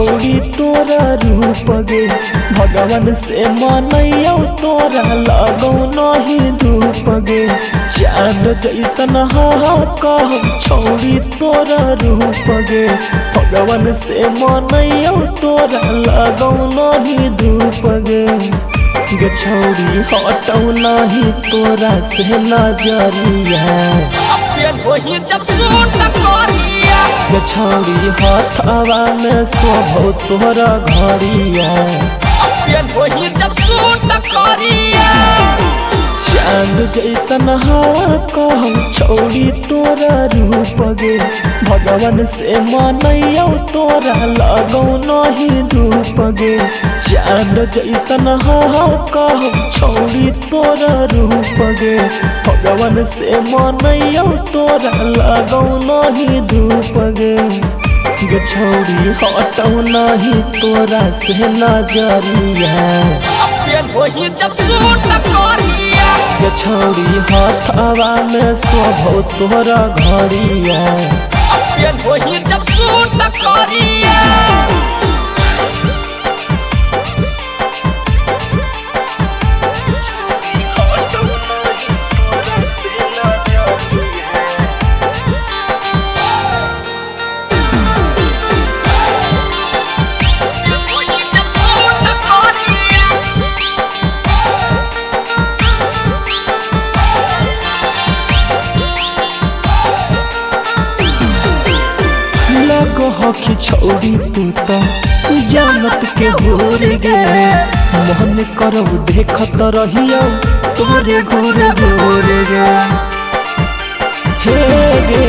छौड़ी तोरा रूप गे भगवान से मनैया तोरा लगौ नहीं धूप गे चांद जैसन हा कह छौड़ी तोरा रूप गे भगवान से मनैया तोरा लगौ नहीं धूप गे गे छौड़ी हटौ नहीं तोरा से नजरिया गे छौड़ी हथवा में शोभौ तोरा घड़िया चांद जैसन हवा कहौ छौड़ी तोरा रूप गे भगवान से मनैया तोरा लगौ नहीं धूप गे चांद जैसन हवा कहौ छौड़ी तोरा रूप गे भगवान से मनैया तोरा लगौ नहीं धूप गे गे छौड़ी हटौ नहीं तोरा से नजरिया गे छौड़ी हथवा में शोभौ तोरा घड़िया हकी छौड़ी तू तो जानत के भूल गे मन करो देखत रहियो तोरे घोर घोर गे हे गे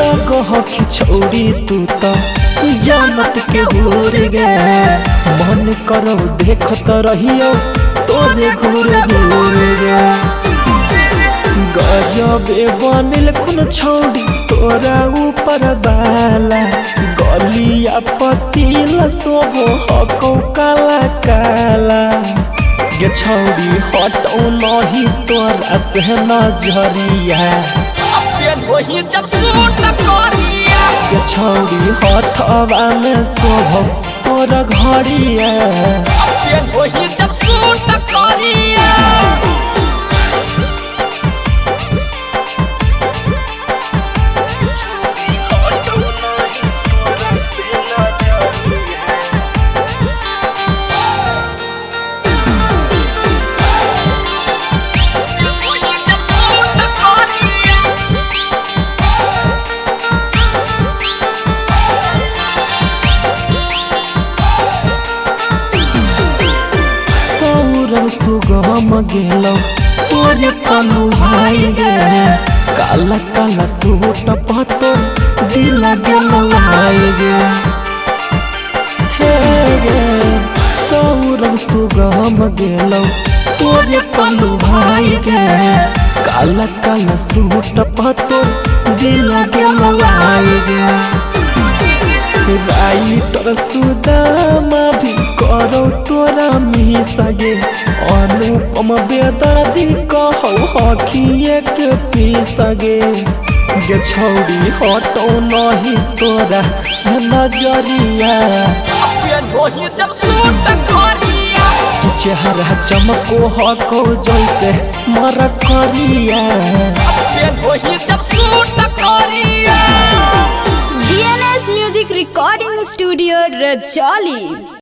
लगो हकी छौड़ी तू तो जानत के भूल गे मन करो देखत रहियो तोरे घोर घोर गे गजबे बनिल खून छौड़ी तोरा ऊपर बाला गलिया पतिला शोभो हकौ काला काला गे छौड़ी हटौ नहीं तोरा से नजरिया गे छौड़ी हथवा में शोभौ तोरा घड़िया सुगम गेलो तोरे पनु भाई गे काला काला सूट पतो दिल गेलो भाई गे हे गे सौरभ सुगम गेलो तोरे पनु भाई गे काला काला सूट पतो दिल गेलो भाई गे राइटर सुदामा भी करो तोरा मिसगे अनुपम बेदर्दी कहौ हकिए के पीसगे गे छौड़ी हटौ नहीं तोरा से नजरिया चेहरा चमको हको जैसे मरकरिया DNS Music Recording Studio, Rajoli।